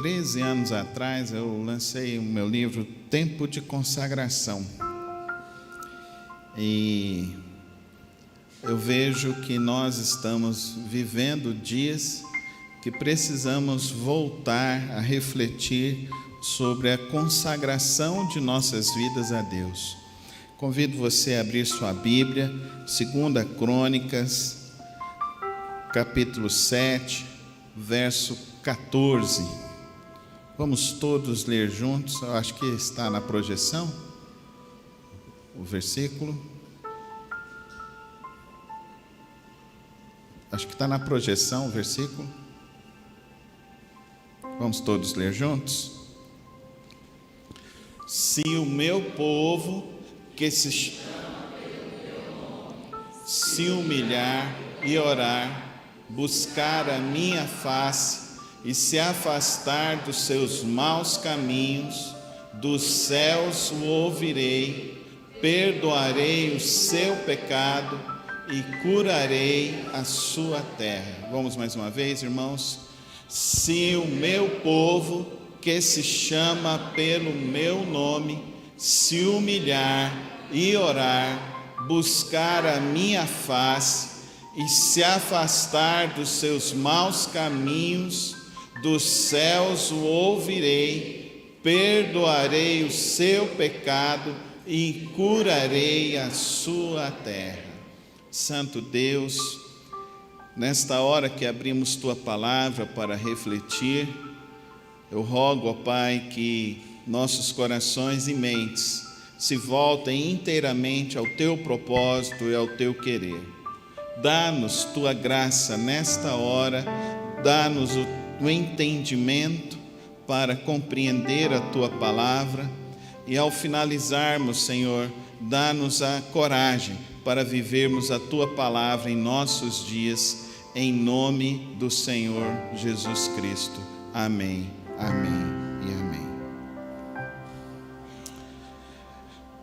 13 anos atrás, eu lancei o meu livro Tempo de Consagração. E eu vejo que nós estamos vivendo dias que precisamos voltar a refletir sobre a consagração de nossas vidas a Deus. Convido você a abrir sua Bíblia, 2 Crônicas, capítulo 7, verso 14. Vamos todos ler juntos. Eu acho que está na projeção o versículo. Acho que está na projeção o versículo. Vamos todos ler juntos? Se o meu povo, que se chama pelo meu nome, se humilhar e orar, buscar a minha face e se afastar dos seus maus caminhos, dos céus o ouvirei, perdoarei o seu pecado e curarei a sua terra. Vamos mais uma vez, irmãos? Se o meu povo, que se chama pelo meu nome, se humilhar e orar, buscar a minha face e se afastar dos seus maus caminhos, dos céus o ouvirei, perdoarei o seu pecado e curarei a sua terra. Santo Deus, nesta hora que abrimos Tua Palavra para refletir, eu rogo, ó Pai, que nossos corações e mentes se voltem inteiramente ao Teu propósito e ao Teu querer. Dá-nos Tua graça nesta hora, dá-nos o entendimento para compreender a Tua Palavra e ao finalizarmos, Senhor, dá-nos a coragem para vivermos a Tua Palavra em nossos dias, em nome do Senhor Jesus Cristo. Amém, amém e amém.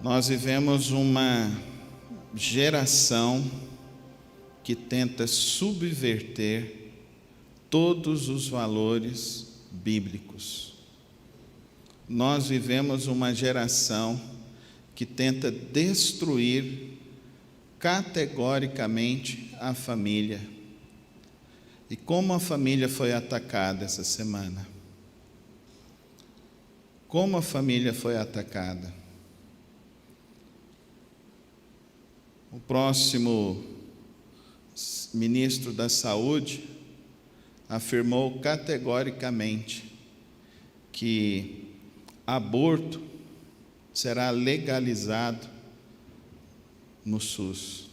Nós vivemos uma geração que tenta subverter todos os valores bíblicos. Nós vivemos uma geração que tenta destruir categoricamente a família. E como a família foi atacada essa semana? Como a família foi atacada? O próximo ministro da Saúde afirmou categoricamente que aborto será legalizado no SUS.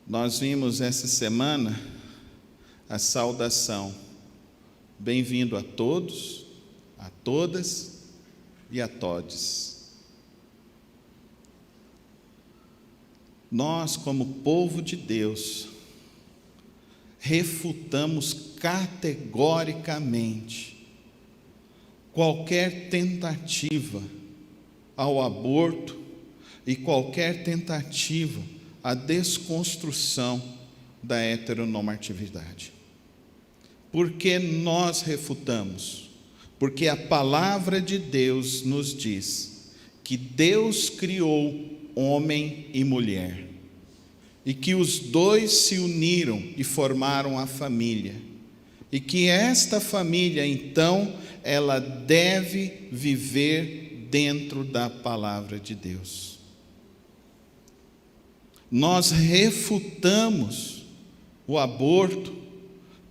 Nós vimos essa semana a saudação: bem-vindo a todos, a todas e a todes. Nós, como povo de Deus, refutamos categoricamente qualquer tentativa ao aborto e qualquer tentativa à desconstrução da heteronormatividade. Por que nós refutamos? Porque a palavra de Deus nos diz que Deus criou homem e mulher, e que os dois se uniram e formaram a família, e que esta família, então, ela deve viver dentro da palavra de Deus. Nós refutamos o aborto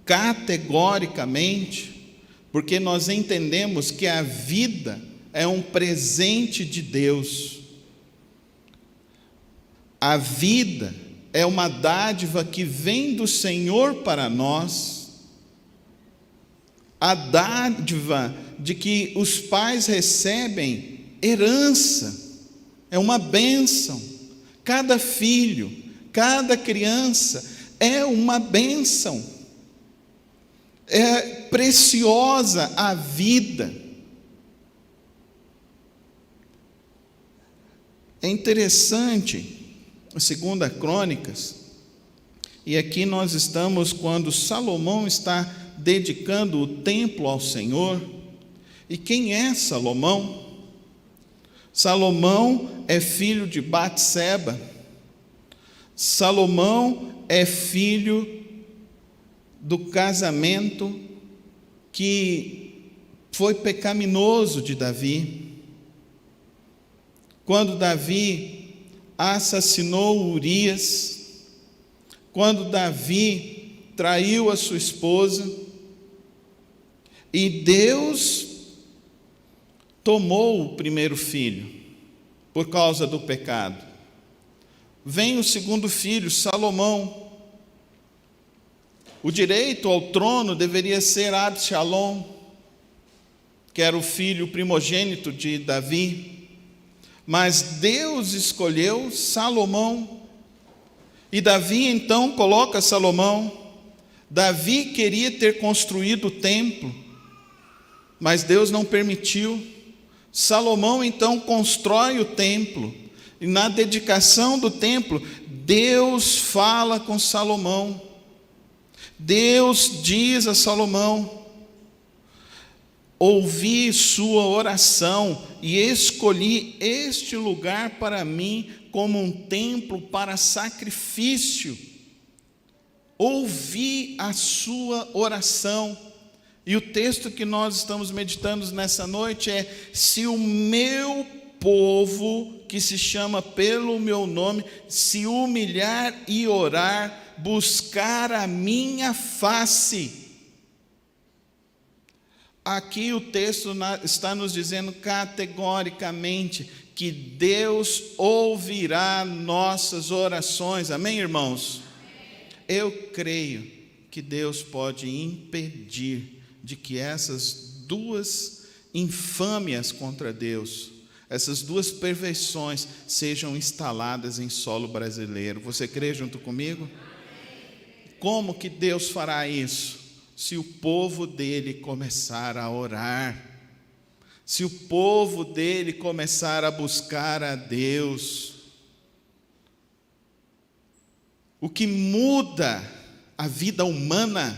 categoricamente, porque nós entendemos que a vida é um presente de Deus. A vida é uma dádiva que vem do Senhor para nós, a dádiva de que os pais recebem herança, é uma bênção. Cada filho, cada criança é uma bênção, é preciosa a vida. É interessante, 2 Crônicas, E aqui nós estamos quando Salomão está dedicando o templo ao Senhor. E quem é Salomão? Salomão é filho de Batseba. Salomão é filho do casamento que foi pecaminoso de Davi. Quando Davi assassinou Urias, quando Davi traiu a sua esposa, e Deus tomou o primeiro filho por causa do pecado. Vem o segundo filho, Salomão. O direito ao trono deveria ser Absalom, que era o filho primogênito de Davi, mas Deus escolheu Salomão. E Davi então coloca Salomão. Davi queria ter construído o templo, mas Deus não permitiu. Salomão então constrói o templo, e na dedicação do templo, Deus fala com Salomão. Deus diz a Salomão: ouvi sua oração e escolhi este lugar para mim como um templo para sacrifício. Ouvi a sua oração. E o texto que nós estamos meditando nessa noite é: se o meu povo, que se chama pelo meu nome, se humilhar e orar, buscar a minha face. Aqui o texto está nos dizendo categoricamente que Deus ouvirá nossas orações. Amém, irmãos? Eu creio que Deus pode impedir de que essas duas infâmias contra Deus, essas duas perversões sejam instaladas em solo brasileiro. Você crê junto comigo? Como que Deus fará isso? Se o povo dele começar a orar, se o povo dele começar a buscar a Deus. O que muda a vida humana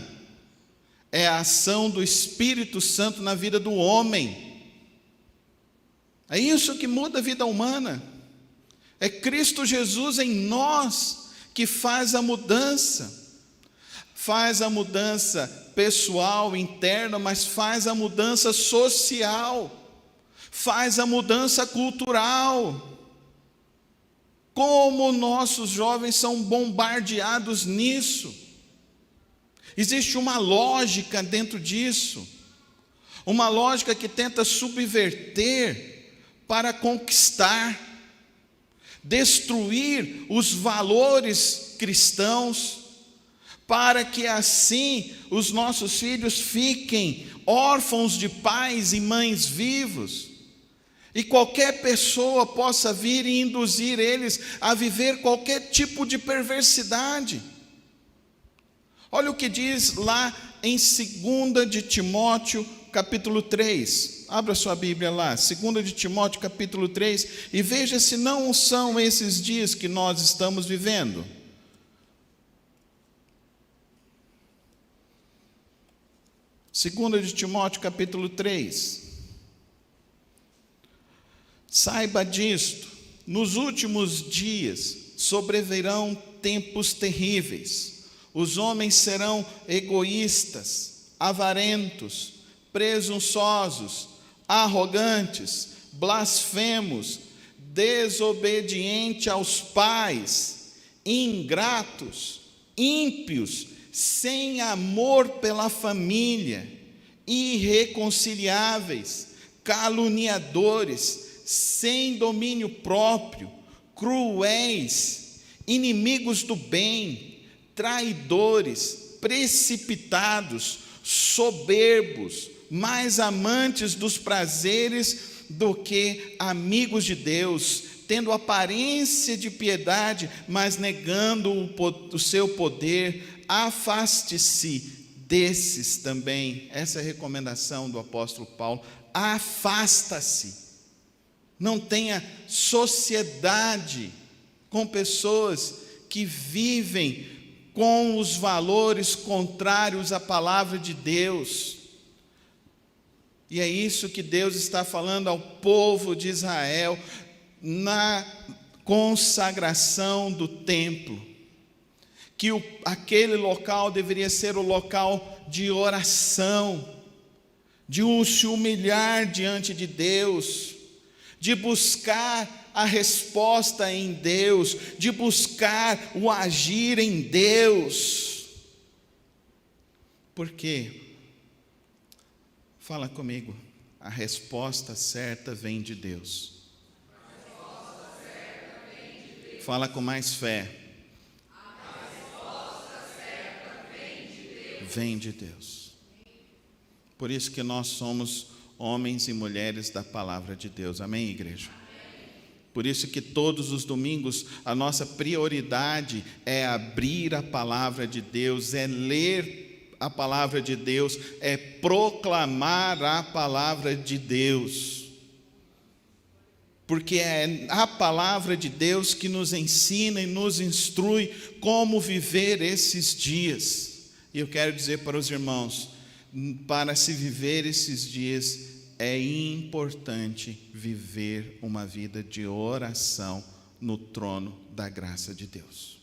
é a ação do Espírito Santo na vida do homem. É isso que muda a vida humana. É Cristo Jesus em nós que faz a mudança. Faz a mudança pessoal, interna, mas faz a mudança social. Faz a mudança cultural. Como nossos jovens são bombardeados nisso. Existe uma lógica dentro disso. Uma lógica que tenta subverter para conquistar, destruir os valores cristãos, para que assim os nossos filhos fiquem órfãos de pais e mães vivos, e qualquer pessoa possa vir e induzir eles a viver qualquer tipo de perversidade. Olha o que diz lá em 2 de Timóteo, capítulo 3. Abra sua Bíblia lá, 2 de Timóteo, capítulo 3, e veja se não são esses dias que nós estamos vivendo. Segunda de Timóteo, capítulo 3. Saiba disto: nos últimos dias sobrevirão tempos terríveis. Os homens serão egoístas, avarentos, presunçosos, arrogantes, blasfemos, desobedientes aos pais, ingratos, ímpios, sem amor pela família, irreconciliáveis, caluniadores, sem domínio próprio, cruéis, inimigos do bem, traidores, precipitados, soberbos, mais amantes dos prazeres do que amigos de Deus, tendo aparência de piedade, mas negando o seu poder. Afaste-se desses também. Essa é a recomendação do apóstolo Paulo. Afasta-se. Não tenha sociedade com pessoas que vivem com os valores contrários à palavra de Deus. E é isso que Deus está falando ao povo de Israel na consagração do templo, que aquele local deveria ser o local de oração, de se humilhar diante de Deus, de buscar a resposta em Deus, de buscar o agir em Deus. Por quê? Fala comigo. A resposta certa vem de Deus. Fala com mais fé. A resposta certa vem de Deus. Por isso que nós somos homens e mulheres da palavra de Deus. Amém, igreja? Por isso que todos os domingos a nossa prioridade é abrir a palavra de Deus, é ler a palavra de Deus, é proclamar a palavra de Deus. Porque é a palavra de Deus que nos ensina e nos instrui como viver esses dias. E eu quero dizer para os irmãos, para se viver esses dias, é importante viver uma vida de oração no trono da graça de Deus.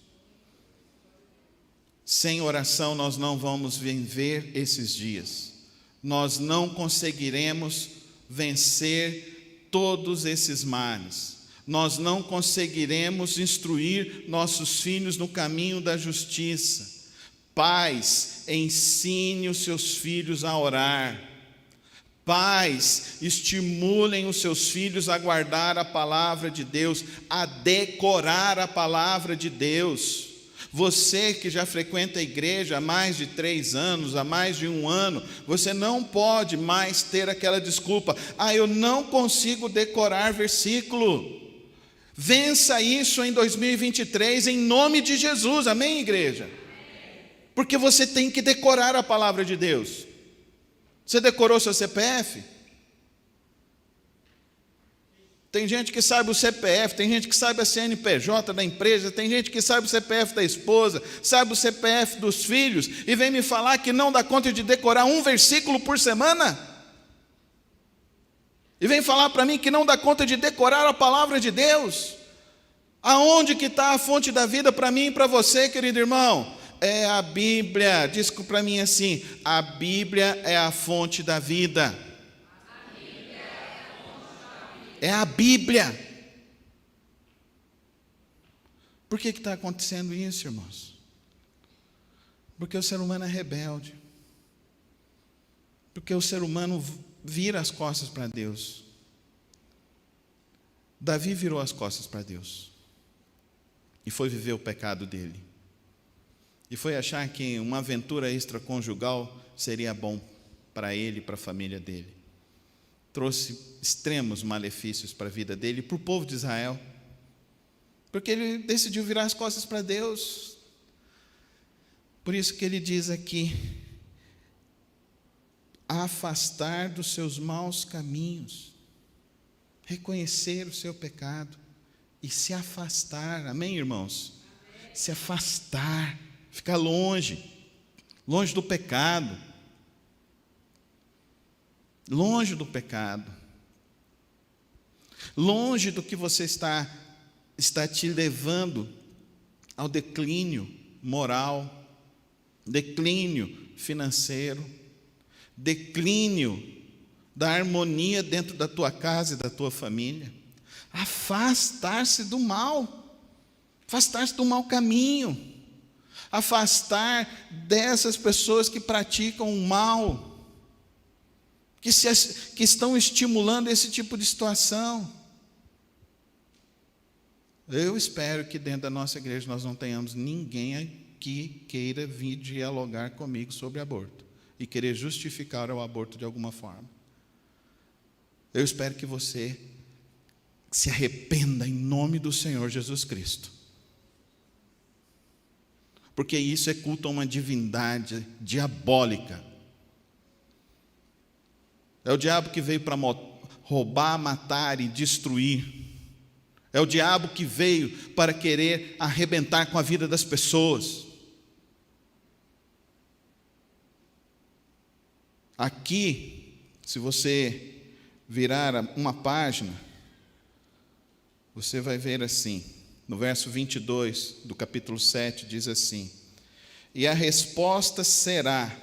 Sem oração nós não vamos viver esses dias. Nós não conseguiremos vencer todos esses males. Nós não conseguiremos instruir nossos filhos no caminho da justiça. Pais, ensine os seus filhos a orar. Pais, estimulem os seus filhos a guardar a palavra de Deus, a decorar a palavra de Deus. Você que já frequenta a igreja há mais de 3 anos, há mais de 1 ano, você não pode mais ter aquela desculpa: eu não consigo decorar versículo. Vença isso em 2023, em nome de Jesus, amém, igreja? Porque você tem que decorar a palavra de Deus. Você decorou seu CPF? Tem gente que sabe o CPF, tem gente que sabe a CNPJ da empresa, tem gente que sabe o CPF da esposa, sabe o CPF dos filhos, e vem me falar que não dá conta de decorar um versículo por semana? E vem falar para mim que não dá conta de decorar a palavra de Deus? Aonde que está a fonte da vida para mim e para você, querido irmão? É a Bíblia. Diz para mim assim: a Bíblia é a fonte da vida. É a Bíblia. Por que está acontecendo isso, irmãos? Porque o ser humano é rebelde. Porque o ser humano vira as costas para Deus. Davi virou as costas para Deus e foi viver o pecado dele. E foi achar que uma aventura extraconjugal seria bom para ele e para a família dele. Trouxe extremos malefícios para a vida dele e para o povo de Israel, porque ele decidiu virar as costas para Deus. Por isso que ele diz aqui: afastar dos seus maus caminhos, reconhecer o seu pecado e se afastar. Amém, irmãos? Amém. Se afastar, ficar longe do pecado, longe do pecado, longe do que você está te levando ao declínio moral, declínio financeiro, declínio da harmonia dentro da tua casa e da tua família. Afastar-se do mal, afastar-se do mau caminho, afastar dessas pessoas que praticam o mal, que estão estimulando esse tipo de situação. Eu espero que dentro da nossa igreja nós não tenhamos ninguém que queira vir dialogar comigo sobre aborto e querer justificar o aborto de alguma forma. Eu espero que você se arrependa em nome do Senhor Jesus Cristo. Porque isso é culto a uma divindade diabólica. É o diabo que veio para roubar, matar e destruir. É o diabo que veio para querer arrebentar com a vida das pessoas. Aqui, se você virar uma página, você vai ver assim, no verso 22 do capítulo 7, diz assim: e a resposta será: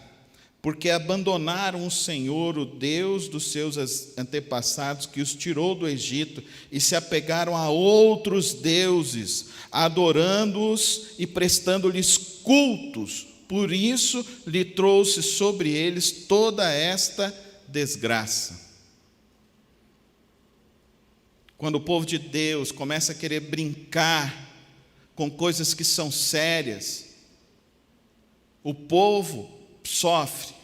porque abandonaram o Senhor, o Deus dos seus antepassados, que os tirou do Egito, e se apegaram a outros deuses, adorando-os e prestando-lhes cultos. Por isso lhe trouxe sobre eles toda esta desgraça. Quando o povo de Deus começa a querer brincar com coisas que são sérias, o povo sofre,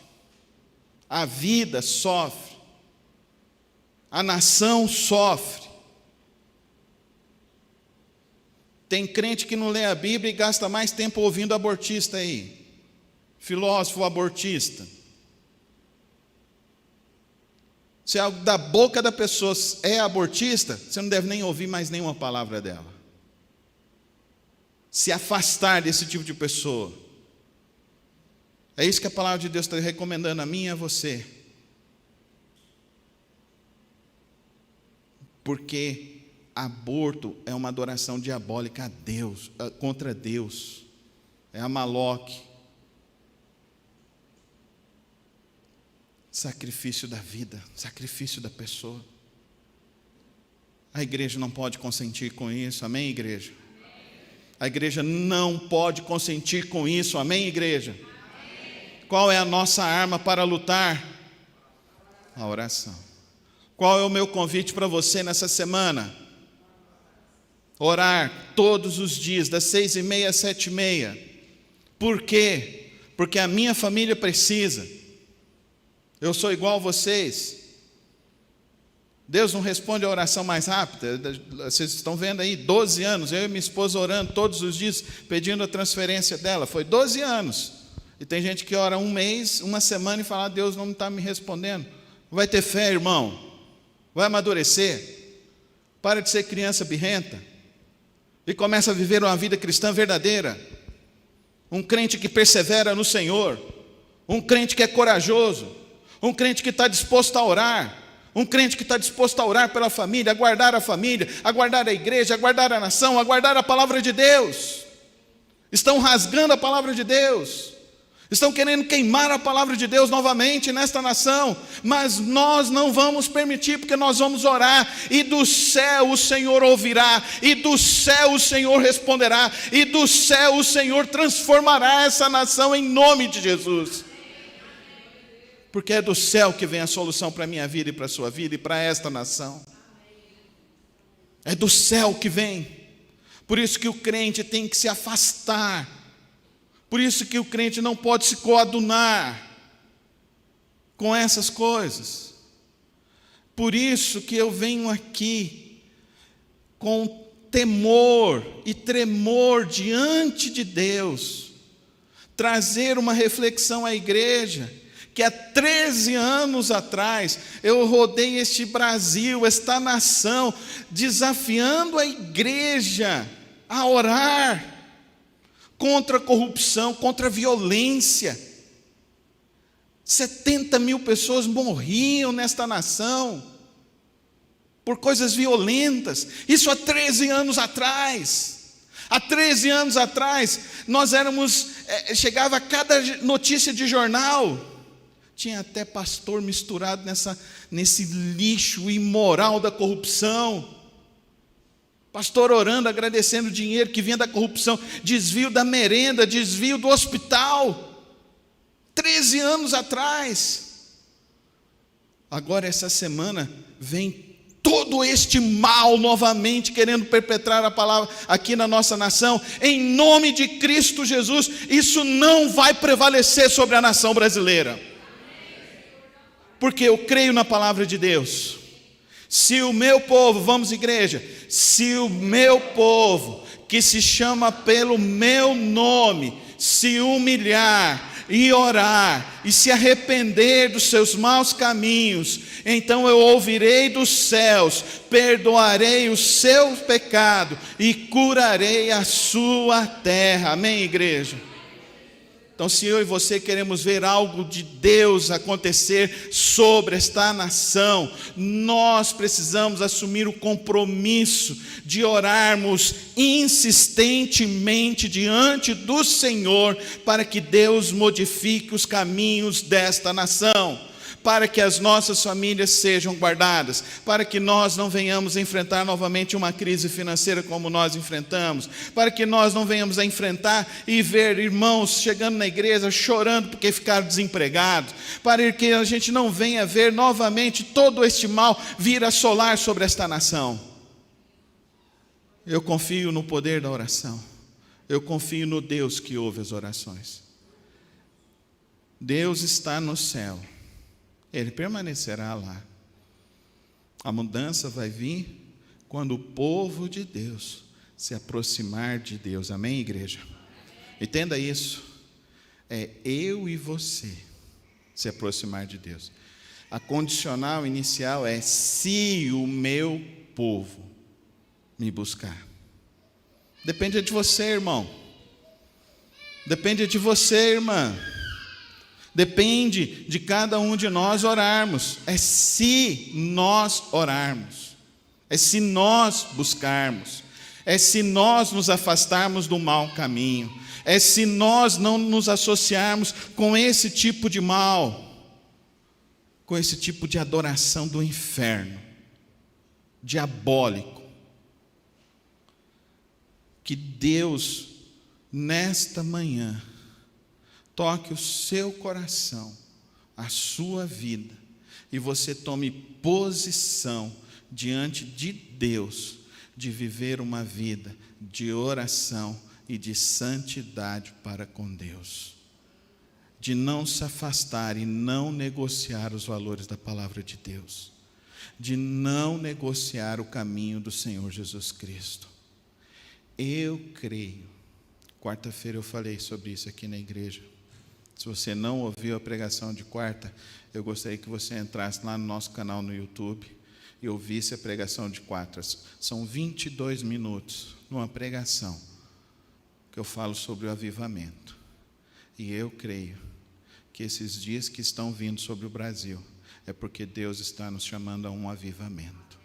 a vida sofre, a nação sofre. Tem crente que não lê a Bíblia e gasta mais tempo ouvindo abortista aí, filósofo abortista. Se algo da boca da pessoa é abortista, você não deve nem ouvir mais nenhuma palavra dela. Se afastar desse tipo de pessoa. É isso que a palavra de Deus está recomendando a mim e a você. Porque aborto é uma adoração diabólica a Deus, contra Deus. É a Maloque. Sacrifício da vida, sacrifício da pessoa. A igreja não pode consentir com isso, amém, igreja? A igreja não pode consentir com isso, amém, igreja? Qual é a nossa arma para lutar? A oração. Qual é o meu convite para você nessa semana? Orar todos os dias, das 6h30 às 7h30. Por quê? Porque a minha família precisa. Eu sou igual a vocês. Deus não responde a oração mais rápida. Vocês estão vendo aí, 12 anos, eu e minha esposa orando todos os dias, pedindo a transferência dela. Foi 12 anos. E tem gente que ora um mês, uma semana e fala: Deus não está me respondendo. Vai ter fé, irmão. Vai amadurecer. Para de ser criança birrenta. E começa a viver uma vida cristã verdadeira. Um crente que persevera no Senhor. Um crente que é corajoso. Um crente que está disposto a orar. Um crente que está disposto a orar pela família, a guardar a família, a guardar a igreja, a guardar a nação, a guardar a palavra de Deus. Estão rasgando a palavra de Deus. Estão querendo queimar a palavra de Deus novamente nesta nação. Mas nós não vamos permitir, porque nós vamos orar. E do céu o Senhor ouvirá. E do céu o Senhor responderá. E do céu o Senhor transformará essa nação em nome de Jesus. Porque é do céu que vem a solução para a minha vida e para a sua vida e para esta nação. É do céu que vem. Por isso que o crente tem que se afastar. Por isso que o crente não pode se coadunar com essas coisas. Por isso que eu venho aqui com temor e tremor diante de Deus, trazer uma reflexão à igreja, que há 13 anos atrás eu rodei este Brasil, esta nação, desafiando a igreja a orar contra a corrupção, contra a violência. 70 mil pessoas morriam nesta nação por coisas violentas. Isso há 13 anos atrás. Há 13 anos atrás, nós chegava a cada notícia de jornal, tinha até pastor misturado nesse lixo imoral da corrupção. Pastor orando, agradecendo o dinheiro que vinha da corrupção, desvio da merenda, desvio do hospital. 13 anos atrás. Agora essa semana vem todo este mal novamente querendo perpetrar a palavra aqui na nossa nação. Em nome de Cristo Jesus, isso não vai prevalecer sobre a nação brasileira. Porque eu creio na palavra de Deus. Se o meu povo, vamos igreja, se o meu povo, que se chama pelo meu nome, se humilhar e orar, e se arrepender dos seus maus caminhos, então eu ouvirei dos céus, perdoarei o seu pecado, e curarei a sua terra, amém igreja? Então, se eu e você queremos ver algo de Deus acontecer sobre esta nação, nós precisamos assumir o compromisso de orarmos insistentemente diante do Senhor, para que Deus modifique os caminhos desta nação, para que as nossas famílias sejam guardadas, para que nós não venhamos a enfrentar novamente uma crise financeira como nós enfrentamos, para que nós não venhamos a enfrentar e ver irmãos chegando na igreja chorando porque ficaram desempregados, para que a gente não venha ver novamente todo este mal vir assolar sobre esta nação. Eu confio no poder da oração, eu confio no Deus que ouve as orações. Deus está no céu, Ele permanecerá lá. A mudança vai vir quando o povo de Deus se aproximar de Deus. Amém, igreja? Entenda isso. É eu e você se aproximar de Deus. A condicional inicial é: se o meu povo me buscar. Depende de você, irmão. Depende de você, irmã. Depende de cada um de nós orarmos. É se nós orarmos, é se nós buscarmos, é se nós nos afastarmos do mau caminho, é se nós não nos associarmos com esse tipo de mal, com esse tipo de adoração do inferno, diabólico. Que Deus, nesta manhã, toque o seu coração, a sua vida, e você tome posição diante de Deus, de viver uma vida de oração e de santidade para com Deus, de não se afastar e não negociar os valores da palavra de Deus, de não negociar o caminho do Senhor Jesus Cristo. Eu creio, quarta-feira eu falei sobre isso aqui na igreja. Se você não ouviu a pregação de quarta, eu gostaria que você entrasse lá no nosso canal no YouTube e ouvisse a pregação de quarta. São 22 minutos numa pregação que eu falo sobre o avivamento. E eu creio que esses dias que estão vindo sobre o Brasil é porque Deus está nos chamando a um avivamento.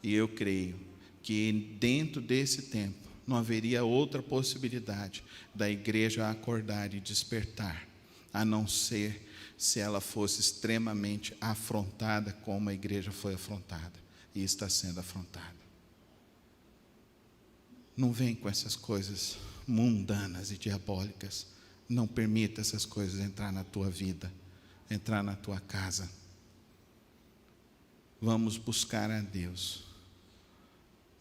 E eu creio que dentro desse tempo não haveria outra possibilidade da igreja acordar e despertar, a não ser se ela fosse extremamente afrontada, como a igreja foi afrontada e está sendo afrontada. Não vem com essas coisas mundanas e diabólicas. Não permita essas coisas entrar na tua vida, entrar na tua casa. Vamos buscar a Deus.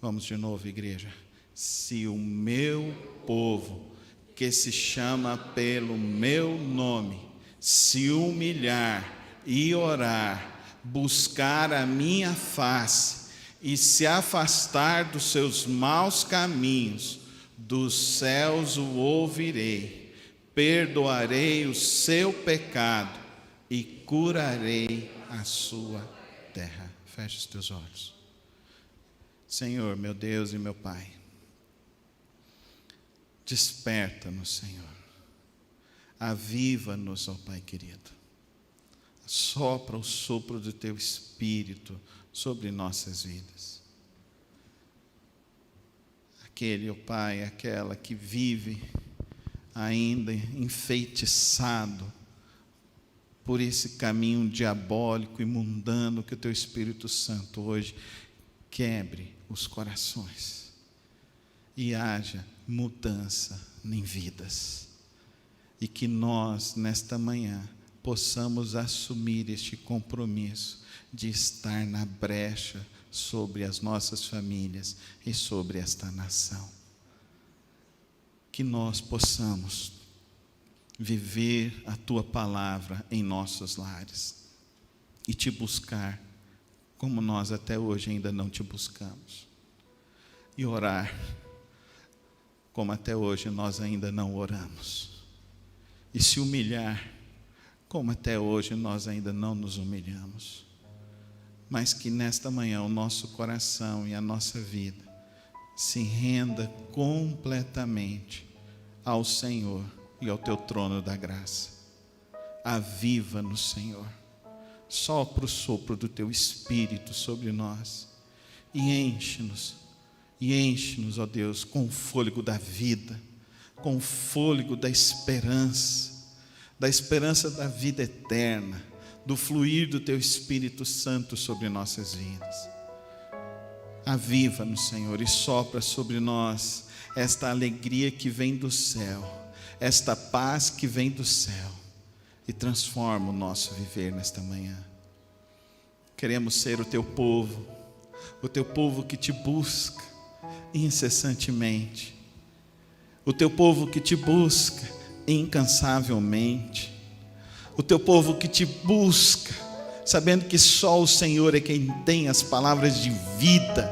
Vamos de novo, igreja. Se o meu povo, que se chama pelo meu nome, se humilhar e orar, buscar a minha face e se afastar dos seus maus caminhos, dos céus o ouvirei, perdoarei o seu pecado e curarei a sua terra. Feche os teus olhos. Senhor, meu Deus e meu Pai, desperta-nos, Senhor. Aviva-nos, ó Pai querido. Sopra o sopro do Teu Espírito sobre nossas vidas. Aquele, ó Pai, aquela que vive ainda enfeitiçado por esse caminho diabólico e mundano, que o Teu Espírito Santo hoje quebre os corações e haja mudança em vidas, e que nós nesta manhã possamos assumir este compromisso de estar na brecha sobre as nossas famílias e sobre esta nação, que nós possamos viver a Tua palavra em nossos lares e Te buscar como nós até hoje ainda não Te buscamos, e orar como até hoje nós ainda não oramos, e se humilhar como até hoje nós ainda não nos humilhamos, mas que nesta manhã o nosso coração e a nossa vida se renda completamente ao Senhor e ao teu trono da graça. Aviva-nos, Senhor. Sopra o sopro do teu Espírito sobre nós e enche-nos, ó Deus, com o fôlego da vida, com o fôlego da esperança da vida eterna, do fluir do teu Espírito Santo sobre nossas vidas. Aviva-nos, Senhor, e sopra sobre nós esta alegria que vem do céu, esta paz que vem do céu, e transforma o nosso viver nesta manhã. Queremos ser o teu povo que te busca incessantemente, o teu povo que te busca incansavelmente, o teu povo que te busca, sabendo que só o Senhor é quem tem as palavras de vida,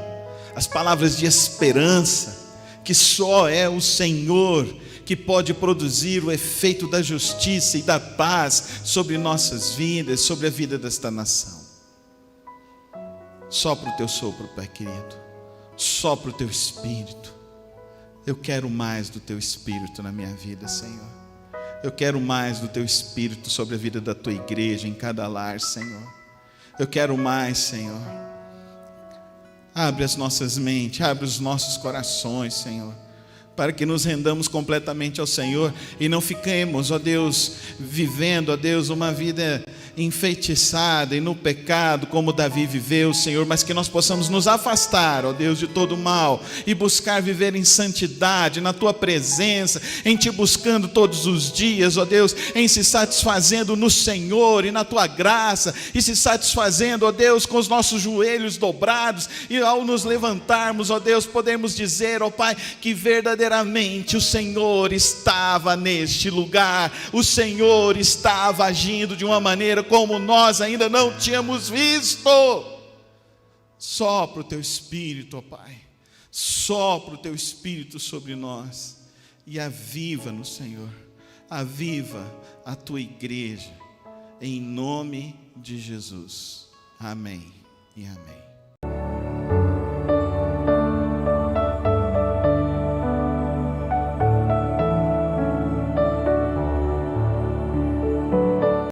as palavras de esperança, que só é o Senhor que pode produzir o efeito da justiça e da paz sobre nossas vidas, sobre a vida desta nação. Sopra o teu sopro, Pai querido, sopra o teu Espírito. Eu quero mais do teu Espírito na minha vida, Senhor. Eu quero mais do teu Espírito sobre a vida da tua igreja, em cada lar, Senhor. Eu quero mais, Senhor. Abre as nossas mentes, abre os nossos corações, Senhor, para que nos rendamos completamente ao Senhor e não fiquemos, ó Deus, vivendo, ó Deus, uma vida enfeitiçada e no pecado, como Davi viveu, Senhor, mas que nós possamos nos afastar, ó Deus, de todo o mal e buscar viver em santidade, na Tua presença, em Te buscando todos os dias, ó Deus, em se satisfazendo no Senhor e na Tua graça, e se satisfazendo, ó Deus, com os nossos joelhos dobrados, e ao nos levantarmos, ó Deus, podemos dizer, ó Pai, que verdadeiramente o Senhor estava neste lugar, o Senhor estava agindo de uma maneira como nós ainda não tínhamos visto. Sopra o teu Espírito, ó Pai, sopra o teu Espírito sobre nós e aviva-nos, Senhor, aviva a tua igreja, em nome de Jesus. Amém e amém.